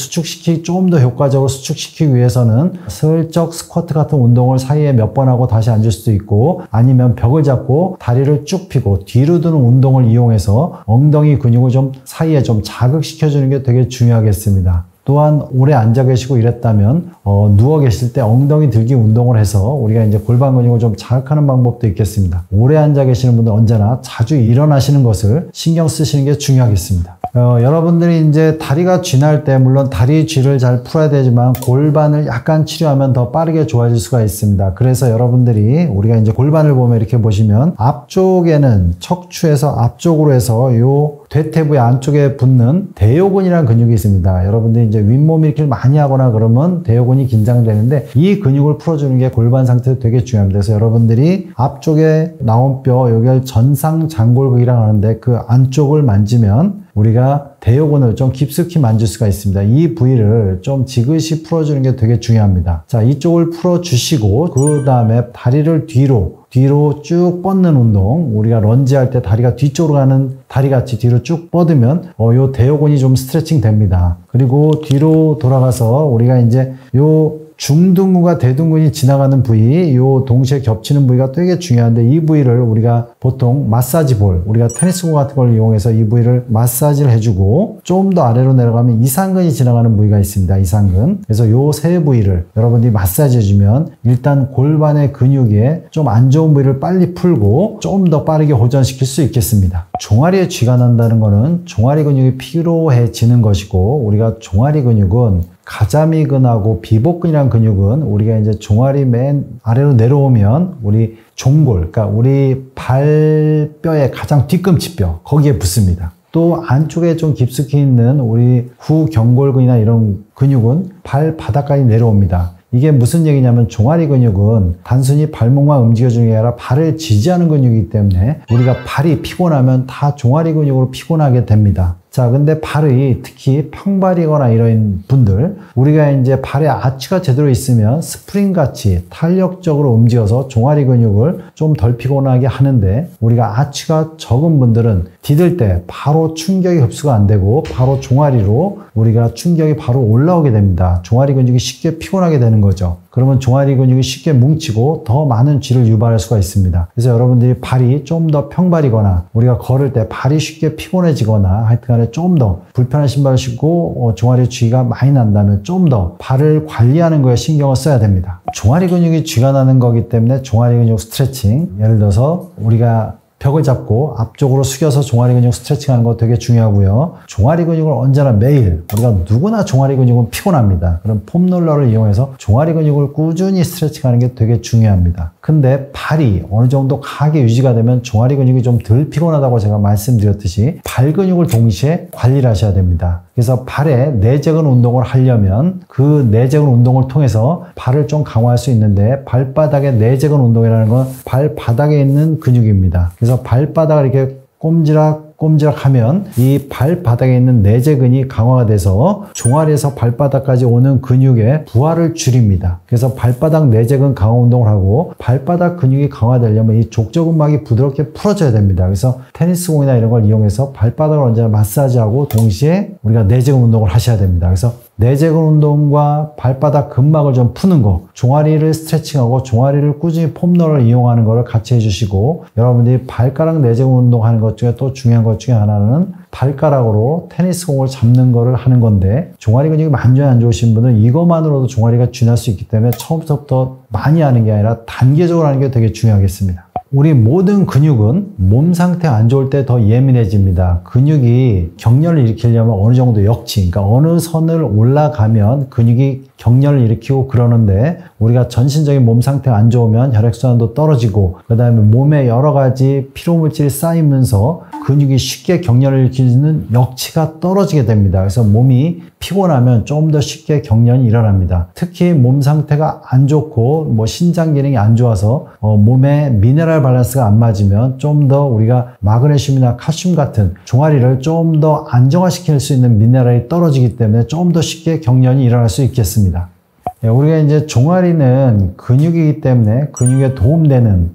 좀 더 효과적으로 수축시키기 위해서는 슬쩍 스쿼트 같은 운동을 사이에 몇 번 하고 다시 앉을 수도 있고 아니면 벽을 잡고 다리를 쭉 펴고 뒤로 드는 운동을 이용해서 엉덩이 근육을 좀 사이에 좀 자극시켜주는 게 되게 중요하겠습니다. 또한 오래 앉아 계시고 이랬다면 누워 계실 때 엉덩이 들기 운동을 해서 우리가 이제 골반 근육을 좀 자극하는 방법도 있겠습니다. 오래 앉아 계시는 분들 언제나 자주 일어나시는 것을 신경 쓰시는 게 중요하겠습니다. 여러분들이 이제 다리가 쥐날 때 물론 다리 쥐를 잘 풀어야 되지만 골반을 약간 치료하면 더 빠르게 좋아질 수가 있습니다. 그래서 여러분들이 우리가 이제 골반을 보면 이렇게 보시면 앞쪽에는 척추에서 앞쪽으로 해서 요 대퇴부의 안쪽에 붙는 대요근이라는 근육이 있습니다. 여러분들이 이제 윗몸 일으키를 많이 하거나 그러면 대요근이 긴장되는데 이 근육을 풀어주는 게 골반 상태도 되게 중요합니다. 그래서 여러분들이 앞쪽에 나온 뼈, 여기를 전상장골근이라고 하는데 그 안쪽을 만지면 우리가 대요근을 좀 깊숙이 만질 수가 있습니다. 이 부위를 좀 지그시 풀어주는 게 되게 중요합니다. 자, 이쪽을 풀어주시고 그 다음에 다리를 뒤로 쭉 뻗는 운동, 우리가 런지할 때 다리가 뒤쪽으로 가는 다리같이 뒤로 쭉 뻗으면 요 대요근이 좀 스트레칭 됩니다. 그리고 뒤로 돌아가서 우리가 이제 요 중둔근과 대둔근이 지나가는 부위, 요 동시에 겹치는 부위가 되게 중요한데 이 부위를 우리가 보통 마사지 볼, 우리가 테니스공 같은 걸 이용해서 이 부위를 마사지를 해주고 좀 더 아래로 내려가면 이상근이 지나가는 부위가 있습니다. 이상근. 그래서 요 세 부위를 여러분들이 마사지 해주면 일단 골반의 근육에 좀 안 좋은 부위를 빨리 풀고 좀 더 빠르게 호전시킬 수 있겠습니다. 종아리에 쥐가 난다는 거는 종아리 근육이 피로해지는 것이고 우리가 종아리 근육은 가자미근하고 비복근이라는 근육은 우리가 이제 종아리 맨 아래로 내려오면 우리 종골, 그러니까 우리 발뼈의 가장 뒤꿈치뼈, 거기에 붙습니다. 또 안쪽에 좀 깊숙이 있는 우리 후경골근이나 이런 근육은 발 바닥까지 내려옵니다. 이게 무슨 얘기냐면 종아리 근육은 단순히 발목만 움직여주는 게 아니라 발을 지지하는 근육이기 때문에 우리가 발이 피곤하면 다 종아리 근육으로 피곤하게 됩니다. 자, 근데 발이 특히 평발이거나 이런 분들, 우리가 이제 발에 아치가 제대로 있으면 스프링 같이 탄력적으로 움직여서 종아리 근육을 좀 덜 피곤하게 하는데, 우리가 아치가 적은 분들은 디딜 때 바로 충격이 흡수가 안 되고 바로 종아리로 우리가 충격이 바로 올라오게 됩니다. 종아리 근육이 쉽게 피곤하게 되는 거죠. 그러면 종아리 근육이 쉽게 뭉치고 더 많은 쥐를 유발할 수가 있습니다. 그래서 여러분들이 발이 좀 더 평발이거나 우리가 걸을 때 발이 쉽게 피곤해지거나 하여튼간에 좀 더 불편한 신발을 신고 종아리 쥐가 많이 난다면 좀 더 발을 관리하는 거에 신경을 써야 됩니다. 종아리 근육이 쥐가 나는 거기 때문에 종아리 근육 스트레칭, 예를 들어서 우리가 벽을 잡고 앞쪽으로 숙여서 종아리 근육 스트레칭하는 거 되게 중요하고요. 종아리 근육을 언제나 매일, 우리가 누구나 종아리 근육은 피곤합니다. 그럼 폼롤러를 이용해서 종아리 근육을 꾸준히 스트레칭하는 게 되게 중요합니다. 근데 발이 어느 정도 강하게 유지가 되면 종아리 근육이 좀 덜 피곤하다고 제가 말씀드렸듯이 발 근육을 동시에 관리를 하셔야 됩니다. 그래서 발에 내재근 운동을 하려면 그 내재근 운동을 통해서 발을 좀 강화할 수 있는데, 발바닥의 내재근 운동이라는 건 발바닥에 있는 근육입니다. 그래서 발바닥을 이렇게 꼼지락 하면 이 발바닥에 있는 내재근이 강화가 돼서 종아리에서 발바닥까지 오는 근육의 부하를 줄입니다. 그래서 발바닥 내재근 강화 운동을 하고, 발바닥 근육이 강화되려면 이 족저근막이 부드럽게 풀어져야 됩니다. 그래서 테니스공이나 이런 걸 이용해서 발바닥을 언제나 마사지하고 동시에 우리가 내재근 운동을 하셔야 됩니다. 그래서 내재근 운동과 발바닥 근막을 좀 푸는 거, 종아리를 스트레칭하고 종아리를 꾸준히 폼롤러를 이용하는 거를 같이 해주시고, 여러분들이 발가락 내재근 운동하는 것 중에 또 중요한 것 중에 하나는 발가락으로 테니스공을 잡는 거를 하는 건데, 종아리 근육이 많이 안 좋으신 분은 이것만으로도 종아리가 쥐날 수 있기 때문에 처음부터 많이 하는 게 아니라 단계적으로 하는 게 되게 중요하겠습니다. 우리 모든 근육은 몸 상태가 안 좋을 때 더 예민해집니다. 근육이 격렬을 일으키려면 어느 정도 역치, 그러니까 어느 선을 올라가면 근육이 격렬을 일으키고 그러는데, 우리가 전신적인 몸 상태가 안 좋으면 혈액순환도 떨어지고 그 다음에 몸에 여러 가지 피로물질이 쌓이면서 근육이 쉽게 격렬을 일으키는 역치가 떨어지게 됩니다. 그래서 몸이 피곤하면 좀 더 쉽게 격렬이 일어납니다. 특히 몸 상태가 안 좋고 신장 기능이 안 좋아서 몸에 미네랄 밸런스가 안 맞으면 좀 더 우리가 마그네슘이나 칼슘 같은 종아리를 좀 더 안정화시킬 수 있는 미네랄이 떨어지기 때문에 좀 더 쉽게 격렬이 일어날 수 있겠습니다. 우리가 이제 종아리는 근육이기 때문에 근육에 도움되는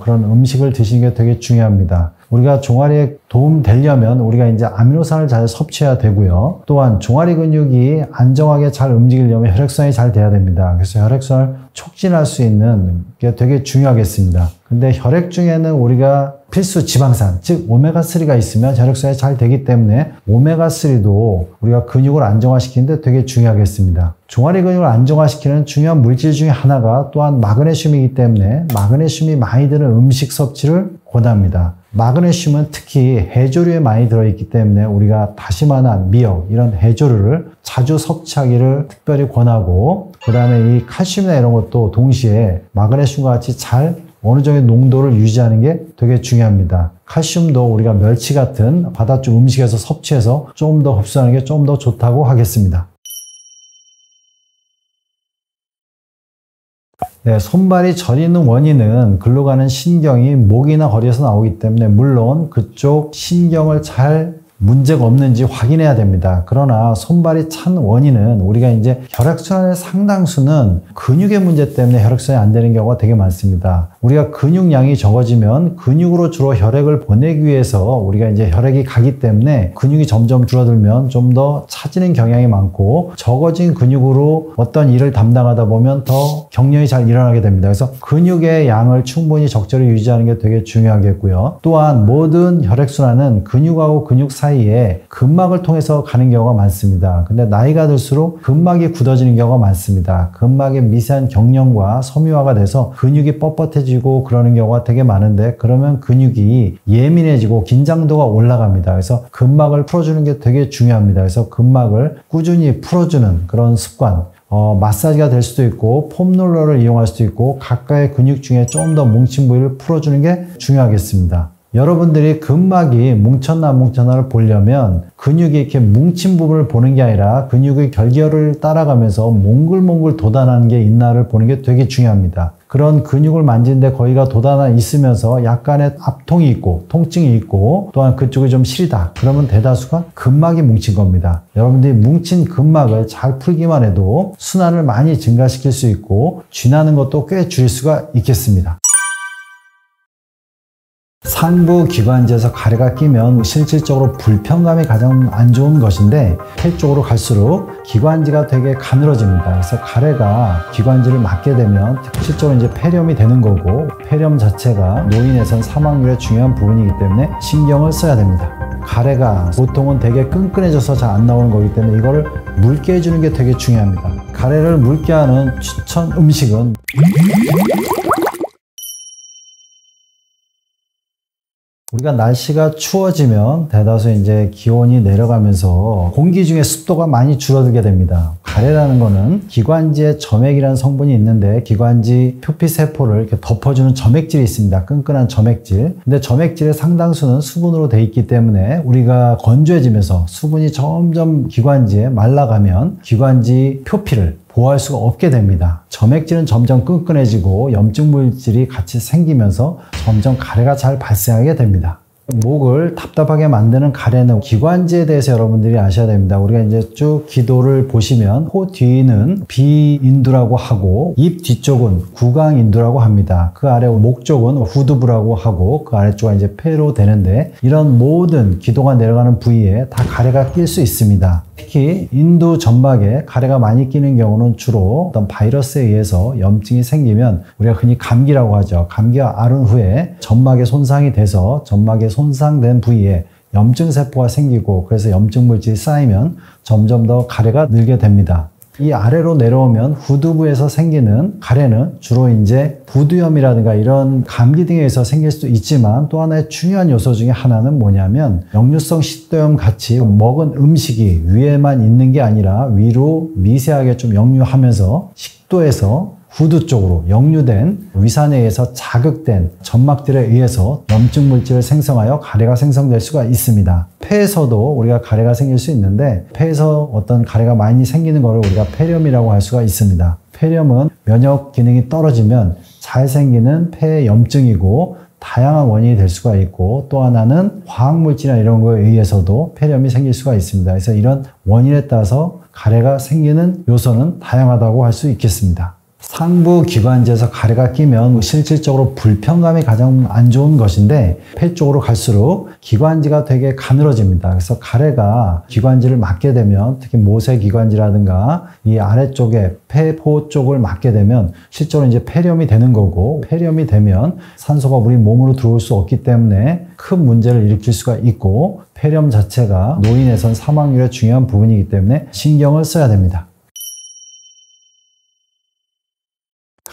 그런 음식을 드시는 게 되게 중요합니다. 우리가 종아리에 도움되려면 우리가 이제 아미노산을 잘 섭취해야 되고요. 또한 종아리 근육이 안정하게 잘 움직이려면 혈액순환이 잘 돼야 됩니다. 그래서 혈액순환을 촉진할 수 있는 게 되게 중요하겠습니다. 근데 혈액 중에는 우리가 필수 지방산, 즉 오메가3가 있으면 혈액순환이 잘 되기 때문에 오메가3도 우리가 근육을 안정화시키는데 되게 중요하겠습니다. 종아리 근육을 안정화시키는 중요한 물질 중에 하나가 또한 마그네슘이기 때문에 마그네슘이 많이 드는 음식 섭취를 권합니다. 마그네슘은 특히 해조류에 많이 들어있기 때문에 우리가 다시마나 미역 이런 해조류를 자주 섭취하기를 특별히 권하고, 그 다음에 이 칼슘이나 이런 것도 동시에 마그네슘과 같이 잘 어느 정도의 농도를 유지하는 게 되게 중요합니다. 칼슘도 우리가 멸치 같은 바닷속 음식에서 섭취해서 좀 더 흡수하는 게 좀 더 좋다고 하겠습니다. 네, 손발이 저리는 원인은 글로 가는 신경이 목이나 허리에서 나오기 때문에 물론 그쪽 신경을 잘 문제가 없는지 확인해야 됩니다. 그러나 손발이 찬 원인은 우리가 이제 혈액순환의 상당수는 근육의 문제 때문에 혈액순환이 안 되는 경우가 되게 많습니다. 우리가 근육량이 적어지면 근육으로 주로 혈액을 보내기 위해서 우리가 이제 혈액이 가기 때문에 근육이 점점 줄어들면 좀 더 차지는 경향이 많고, 적어진 근육으로 어떤 일을 담당하다 보면 더 격렬히 잘 일어나게 됩니다. 그래서 근육의 양을 충분히 적절히 유지하는 게 되게 중요하겠고요. 또한 모든 혈액순환은 근육하고 근육 사이에 근막을 통해서 가는 경우가 많습니다. 근데 나이가 들수록 근막이 굳어지는 경우가 많습니다. 근막의 미세한 경련과 섬유화가 돼서 근육이 뻣뻣해지고 그러는 경우가 되게 많은데, 그러면 근육이 예민해지고 긴장도가 올라갑니다. 그래서 근막을 풀어주는 게 되게 중요합니다. 그래서 근막을 꾸준히 풀어주는 그런 습관, 마사지가 될 수도 있고 폼롤러를 이용할 수도 있고 각각의 근육 중에 좀 더 뭉친 부위를 풀어주는 게 중요하겠습니다. 여러분들이 근막이 뭉쳤나 안 뭉쳤나를 보려면 근육이 이렇게 뭉친 부분을 보는 게 아니라 근육의 결결을 따라가면서 몽글몽글 돋아나는 게 있나를 보는 게 되게 중요합니다. 그런 근육을 만지는데 거기가 돋아나 있으면서 약간의 압통이 있고 통증이 있고 또한 그쪽이 좀 시리다. 그러면 대다수가 근막이 뭉친 겁니다. 여러분들이 뭉친 근막을 잘 풀기만 해도 순환을 많이 증가시킬 수 있고 쥐나는 것도 꽤 줄일 수가 있겠습니다. 상부 기관지에서 가래가 끼면 실질적으로 불편감이 가장 안 좋은 것인데 폐 쪽으로 갈수록 기관지가 되게 가늘어집니다. 그래서 가래가 기관지를 맞게 되면 실제로 이제 폐렴이 되는 거고 폐렴 자체가 노인에선 사망률의 중요한 부분이기 때문에 신경을 써야 됩니다. 가래가 보통은 되게 끈끈해져서 잘 안 나오는 거기 때문에 이거를 묽게 해주는 게 되게 중요합니다. 가래를 묽게 하는 추천 음식은 우리가 날씨가 추워지면 대다수 이제 기온이 내려가면서 공기 중에 습도가 많이 줄어들게 됩니다. 가래라는 거는 기관지에 점액이라는 성분이 있는데 기관지 표피세포를 이렇게 덮어주는 점액질이 있습니다. 끈끈한 점액질. 근데 점액질의 상당수는 수분으로 돼 있기 때문에 우리가 건조해지면서 수분이 점점 기관지에 말라가면 기관지 표피를 보호할 수가 없게 됩니다. 점액질은 점점 끈끈해지고 염증 물질이 같이 생기면서 점점 가래가 잘 발생하게 됩니다. 목을 답답하게 만드는 가래는 기관지에 대해서 여러분들이 아셔야 됩니다. 우리가 이제 쭉 기도를 보시면 코 뒤는 비인두라고 하고 입 뒤쪽은 구강인두라고 합니다. 그 아래 목 쪽은 후두부라고 하고 그 아래쪽은 이제 폐로 되는데 이런 모든 기도가 내려가는 부위에 다 가래가 낄 수 있습니다. 특히 인두 점막에 가래가 많이 끼는 경우는 주로 어떤 바이러스에 의해서 염증이 생기면 우리가 흔히 감기라고 하죠. 감기가 앓은 후에 점막에 손상이 돼서 점막에 손상된 부위에 염증세포가 생기고 그래서 염증 물질이 쌓이면 점점 더 가래가 늘게 됩니다. 이 아래로 내려오면 후두부에서 생기는 가래는 주로 이제 부두염이라든가 이런 감기 등에 의해서 생길 수도 있지만 또 하나의 중요한 요소 중에 하나는 뭐냐면 역류성 식도염 같이 먹은 음식이 위에만 있는 게 아니라 위로 미세하게 좀 역류하면서 식도에서 후두 쪽으로 역류된 위산에 의해서 자극된 점막들에 의해서 염증 물질을 생성하여 가래가 생성될 수가 있습니다. 폐에서도 우리가 가래가 생길 수 있는데 폐에서 어떤 가래가 많이 생기는 것을 우리가 폐렴이라고 할 수가 있습니다. 폐렴은 면역 기능이 떨어지면 잘 생기는 폐 염증이고 다양한 원인이 될 수가 있고 또 하나는 화학물질이나 이런 거에 의해서도 폐렴이 생길 수가 있습니다. 그래서 이런 원인에 따라서 가래가 생기는 요소는 다양하다고 할 수 있겠습니다. 상부 기관지에서 가래가 끼면 실질적으로 불편감이 가장 안 좋은 것인데 폐 쪽으로 갈수록 기관지가 되게 가늘어집니다. 그래서 가래가 기관지를 맞게 되면 특히 모세 기관지라든가 이 아래쪽에 폐포 쪽을 맞게 되면 실제로 이제 폐렴이 되는 거고 폐렴이 되면 산소가 우리 몸으로 들어올 수 없기 때문에 큰 문제를 일으킬 수가 있고 폐렴 자체가 노인에선 사망률의 중요한 부분이기 때문에 신경을 써야 됩니다.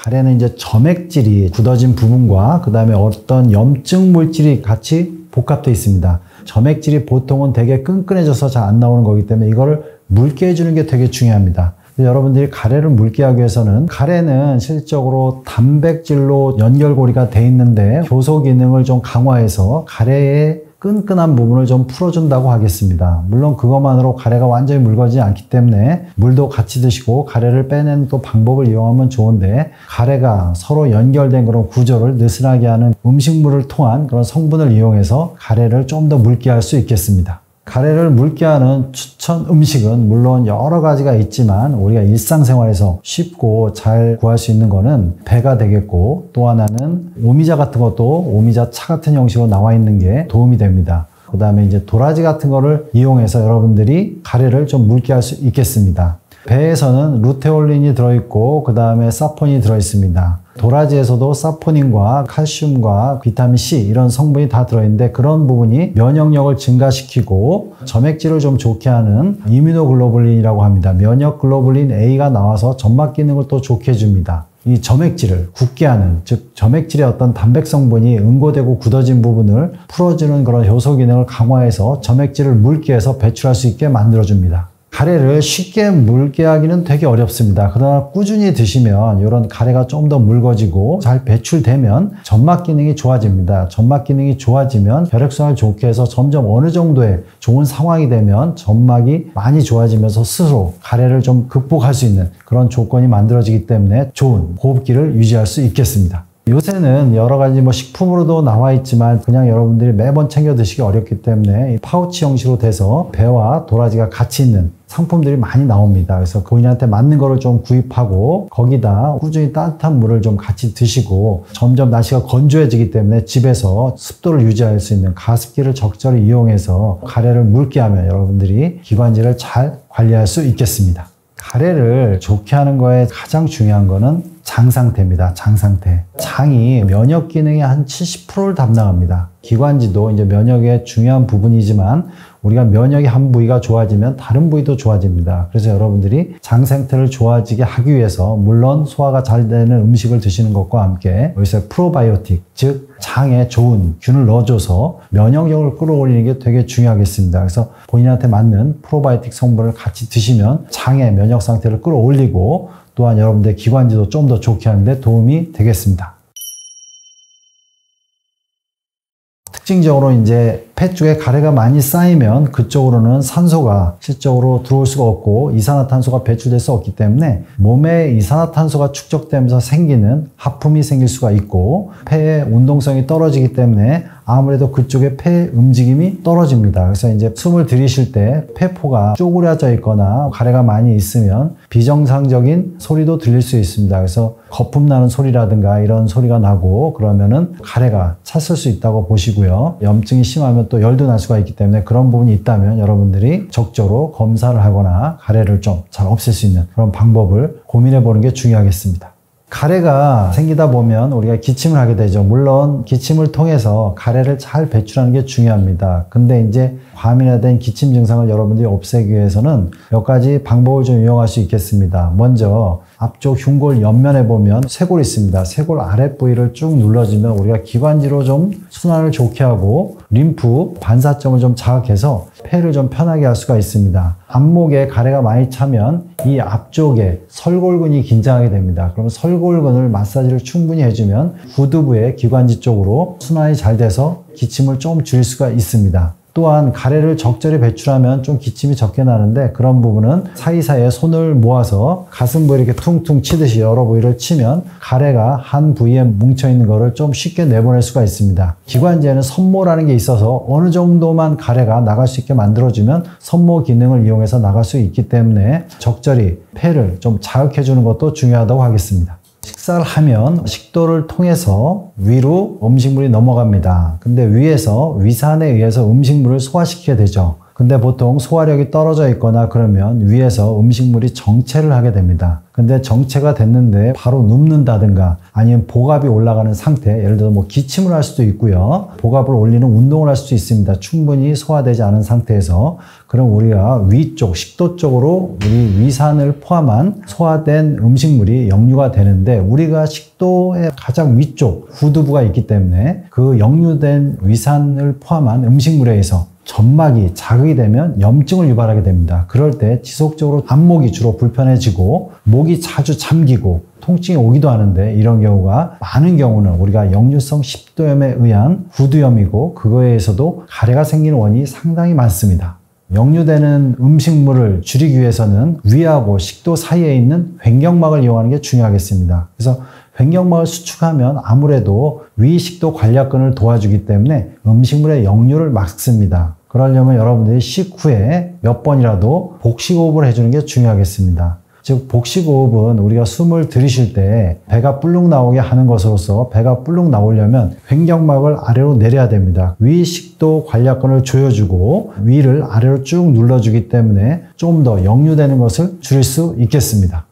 가래는 이제 점액질이 굳어진 부분과 그 다음에 어떤 염증 물질이 같이 복합되어 있습니다. 점액질이 보통은 되게 끈끈해져서 잘 안 나오는 거기 때문에 이거를 묽게 해주는 게 되게 중요합니다. 여러분들이 가래를 묽게 하기 위해서는 가래는 실질적으로 단백질로 연결고리가 돼 있는데 효소 기능을 좀 강화해서 가래의 끈끈한 부분을 좀 풀어준다고 하겠습니다. 물론 그것만으로 가래가 완전히 묽어지지 않기 때문에 물도 같이 드시고 가래를 빼내는 또 방법을 이용하면 좋은데 가래가 서로 연결된 그런 구조를 느슨하게 하는 음식물을 통한 그런 성분을 이용해서 가래를 좀 더 묽게 할 수 있겠습니다. 가래를 묽게 하는 추천 음식은 물론 여러 가지가 있지만 우리가 일상생활에서 쉽고 잘 구할 수 있는 거는 배가 되겠고 또 하나는 오미자 같은 것도 오미자 차 같은 형식으로 나와 있는 게 도움이 됩니다. 그 다음에 이제 도라지 같은 거를 이용해서 여러분들이 가래를 좀 묽게 할 수 있겠습니다. 배에서는 루테올린이 들어있고 그 다음에 사포닌이 들어있습니다. 도라지에서도 사포닌과 칼슘과 비타민 C 이런 성분이 다 들어있는데 그런 부분이 면역력을 증가시키고 점액질을 좀 좋게 하는 이뮤노글로불린이라고 합니다. 면역글로불린 A가 나와서 점막 기능을 또 좋게 해줍니다. 이 점액질을 굳게 하는, 즉 점액질의 어떤 단백 성분이 응고되고 굳어진 부분을 풀어주는 그런 효소 기능을 강화해서 점액질을 묽게 해서 배출할 수 있게 만들어줍니다. 가래를 쉽게 묽게 하기는 되게 어렵습니다. 그러나 꾸준히 드시면 이런 가래가 좀 더 묽어지고 잘 배출되면 점막 기능이 좋아집니다. 점막 기능이 좋아지면 혈액순환을 좋게 해서 점점 어느 정도의 좋은 상황이 되면 점막이 많이 좋아지면서 스스로 가래를 좀 극복할 수 있는 그런 조건이 만들어지기 때문에 좋은 호흡기를 유지할 수 있겠습니다. 요새는 여러 가지 식품으로도 나와 있지만 그냥 여러분들이 매번 챙겨 드시기 어렵기 때문에 이 파우치 형식으로 돼서 배와 도라지가 같이 있는 상품들이 많이 나옵니다. 그래서 본인한테 맞는 거를 좀 구입하고 거기다 꾸준히 따뜻한 물을 좀 같이 드시고 점점 날씨가 건조해지기 때문에 집에서 습도를 유지할 수 있는 가습기를 적절히 이용해서 가래를 묽게 하면 여러분들이 기관지를 잘 관리할 수 있겠습니다. 가래를 좋게 하는 거에 가장 중요한 거는 장 상태입니다. 장 상태. 장이 면역 기능의 한 70%를 담당합니다. 기관지도 이제 면역의 중요한 부분이지만 우리가 면역의 한 부위가 좋아지면 다른 부위도 좋아집니다. 그래서 여러분들이 장 상태를 좋아지게 하기 위해서 물론 소화가 잘 되는 음식을 드시는 것과 함께 여기서 프로바이오틱, 즉 장에 좋은 균을 넣어줘서 면역력을 끌어올리는 게 되게 중요하겠습니다. 그래서 본인한테 맞는 프로바이오틱 성분을 같이 드시면 장의 면역 상태를 끌어올리고 또한 여러분들의 기관지도 좀 더 좋게 하는데 도움이 되겠습니다. 특징적으로 이제 폐 쪽에 가래가 많이 쌓이면 그쪽으로는 산소가 실적으로 들어올 수가 없고 이산화탄소가 배출될 수 없기 때문에 몸에 이산화탄소가 축적되면서 생기는 하품이 생길 수가 있고 폐의 운동성이 떨어지기 때문에 아무래도 그쪽에 폐 움직임이 떨어집니다. 그래서 이제 숨을 들이쉴 때 폐포가 쪼그려져 있거나 가래가 많이 있으면 비정상적인 소리도 들릴 수 있습니다. 그래서 거품 나는 소리라든가 이런 소리가 나고 그러면은 가래가 찼을 수 있다고 보시고요. 염증이 심하면 또 열도 날 수가 있기 때문에 그런 부분이 있다면 여러분들이 적절로 검사를 하거나 가래를 좀 잘 없앨 수 있는 그런 방법을 고민해 보는 게 중요하겠습니다. 가래가 생기다 보면 우리가 기침을 하게 되죠. 물론 기침을 통해서 가래를 잘 배출하는 게 중요합니다. 근데 이제 과민화된 기침 증상을 여러분들이 없애기 위해서는 몇 가지 방법을 좀 이용할 수 있겠습니다. 먼저 앞쪽 흉골 옆면에 보면 쇄골이 있습니다. 쇄골 아랫 부위를 쭉 눌러주면 우리가 기관지로 좀 순환을 좋게 하고 림프 반사점을 좀 자극해서 폐를 좀 편하게 할 수가 있습니다. 안목에 가래가 많이 차면 이 앞쪽에 설골근이 긴장하게 됩니다. 그러면 설골근을 마사지를 충분히 해주면 후두부의 기관지 쪽으로 순환이 잘 돼서 기침을 좀 줄일 수가 있습니다. 또한 가래를 적절히 배출하면 좀 기침이 적게 나는데 그런 부분은 사이사이에 손을 모아서 가슴 부위를 이렇게 퉁퉁 치듯이 여러 부위를 치면 가래가 한 부위에 뭉쳐있는 거를 좀 쉽게 내보낼 수가 있습니다. 기관지에는 선모라는 게 있어서 어느 정도만 가래가 나갈 수 있게 만들어주면 선모 기능을 이용해서 나갈 수 있기 때문에 적절히 폐를 좀 자극해주는 것도 중요하다고 하겠습니다. 식사를 하면 식도를 통해서 위로 음식물이 넘어갑니다. 근데 위에서 위산에 의해서 음식물을 소화시키게 되죠. 근데 보통 소화력이 떨어져 있거나 그러면 위에서 음식물이 정체를 하게 됩니다. 근데 정체가 됐는데 바로 눕는다든가 아니면 복압이 올라가는 상태, 예를 들어 기침을 할 수도 있고요. 복압을 올리는 운동을 할 수도 있습니다. 충분히 소화되지 않은 상태에서. 그럼 우리가 위쪽, 식도 쪽으로 우리 위산을 포함한 소화된 음식물이 역류가 되는데 우리가 식도의 가장 위쪽 후두부가 있기 때문에 그 역류된 위산을 포함한 음식물에 의해서 점막이 자극이 되면 염증을 유발하게 됩니다. 그럴 때 지속적으로 안목이 주로 불편해지고 목이 자주 잠기고 통증이 오기도 하는데 이런 경우가 많은 경우는 우리가 역류성 식도염에 의한 후두염이고 그거에 의해서도 가래가 생기는 원인이 상당히 많습니다. 역류되는 음식물을 줄이기 위해서는 위하고 식도 사이에 있는 횡격막을 이용하는 게 중요하겠습니다. 그래서 횡격막을 수축하면 아무래도 위식도 관략근을 도와주기 때문에 음식물의 역류를 막습니다. 그러려면 여러분들이 식후에 몇 번이라도 복식호흡을 해주는 게 중요하겠습니다. 즉 복식호흡은 우리가 숨을 들이쉴 때 배가 불룩 나오게 하는 것으로서 배가 불룩 나오려면 횡격막을 아래로 내려야 됩니다. 위식도 관략근을 조여주고 위를 아래로 쭉 눌러주기 때문에 좀 더 역류되는 것을 줄일 수 있겠습니다.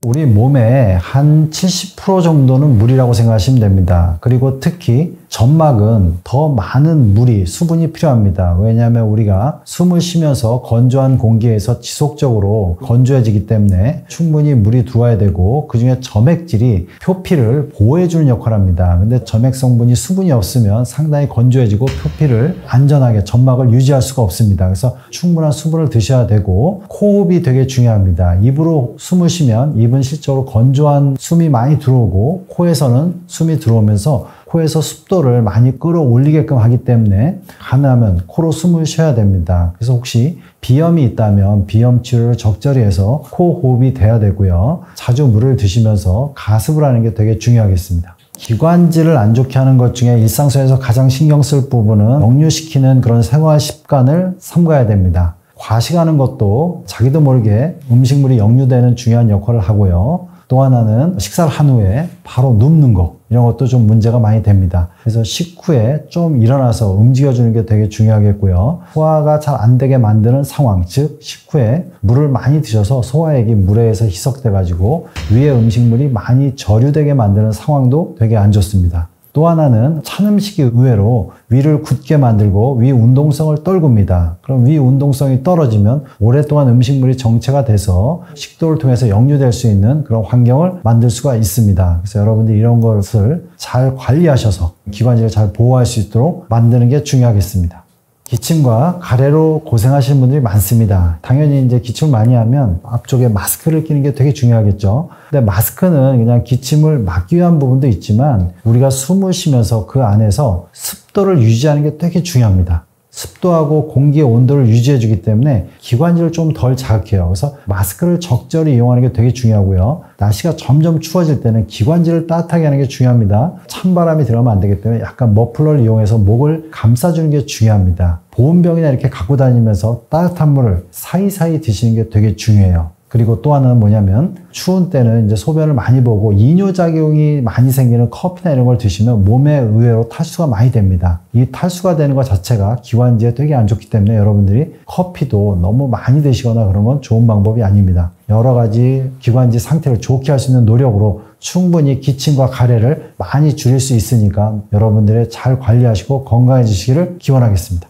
우리 몸의 한 70% 정도는 물이라고 생각하시면 됩니다. 그리고 특히 점막은 더 많은 물이, 수분이 필요합니다. 왜냐하면 우리가 숨을 쉬면서 건조한 공기에서 지속적으로 건조해지기 때문에 충분히 물이 들어와야 되고, 그 중에 점액질이 표피를 보호해주는 역할을 합니다. 근데 점액 성분이 수분이 없으면 상당히 건조해지고 표피를 안전하게 점막을 유지할 수가 없습니다. 그래서 충분한 수분을 드셔야 되고, 호흡이 되게 중요합니다. 입으로 숨을 쉬면 입은 실제로 건조한 숨이 많이 들어오고, 코에서는 숨이 들어오면서 코에서 습도를 많이 끌어올리게끔 하기 때문에 가능하면 코로 숨을 쉬어야 됩니다. 그래서 혹시 비염이 있다면 비염 치료를 적절히 해서 코 호흡이 돼야 되고요. 자주 물을 드시면서 가습을 하는 게 되게 중요하겠습니다. 기관지를 안 좋게 하는 것 중에 일상생활에서 가장 신경 쓸 부분은 역류시키는 그런 생활 습관을 삼가야 됩니다. 과식하는 것도 자기도 모르게 음식물이 역류되는 중요한 역할을 하고요. 또 하나는 식사를 한 후에 바로 눕는 거, 이런 것도 좀 문제가 많이 됩니다. 그래서 식후에 좀 일어나서 움직여주는 게 되게 중요하겠고요. 소화가 잘 안 되게 만드는 상황, 즉 식후에 물을 많이 드셔서 소화액이 물에 의해서 희석돼 가지고 위에 음식물이 많이 저류되게 만드는 상황도 되게 안 좋습니다. 또 하나는 찬 음식이 의외로 위를 굳게 만들고 위 운동성을 떨굽니다. 그럼 위 운동성이 떨어지면 오랫동안 음식물이 정체가 돼서 식도를 통해서 역류될 수 있는 그런 환경을 만들 수가 있습니다. 그래서 여러분들이 이런 것을 잘 관리하셔서 기관지를 잘 보호할 수 있도록 만드는 게 중요하겠습니다. 기침과 가래로 고생하시는 분들이 많습니다. 당연히 이제 기침을 많이 하면 앞쪽에 마스크를 끼는 게 되게 중요하겠죠. 근데 마스크는 그냥 기침을 막기 위한 부분도 있지만 우리가 숨을 쉬면서 그 안에서 습도를 유지하는 게 되게 중요합니다. 습도하고 공기의 온도를 유지해 주기 때문에 기관지를 좀 덜 자극해요. 그래서 마스크를 적절히 이용하는 게 되게 중요하고요. 날씨가 점점 추워질 때는 기관지를 따뜻하게 하는 게 중요합니다. 찬바람이 들어가면 안 되기 때문에 약간 머플러를 이용해서 목을 감싸주는 게 중요합니다. 보온병이나 이렇게 갖고 다니면서 따뜻한 물을 사이사이 드시는 게 되게 중요해요. 그리고 또 하나는 뭐냐면 추운 때는 이제 소변을 많이 보고 이뇨작용이 많이 생기는 커피나 이런 걸 드시면 몸에 의외로 탈수가 많이 됩니다. 이 탈수가 되는 것 자체가 기관지에 되게 안 좋기 때문에 여러분들이 커피도 너무 많이 드시거나 그런 건 좋은 방법이 아닙니다. 여러 가지 기관지 상태를 좋게 할 수 있는 노력으로 충분히 기침과 가래를 많이 줄일 수 있으니까 여러분들이 잘 관리하시고 건강해지시기를 기원하겠습니다.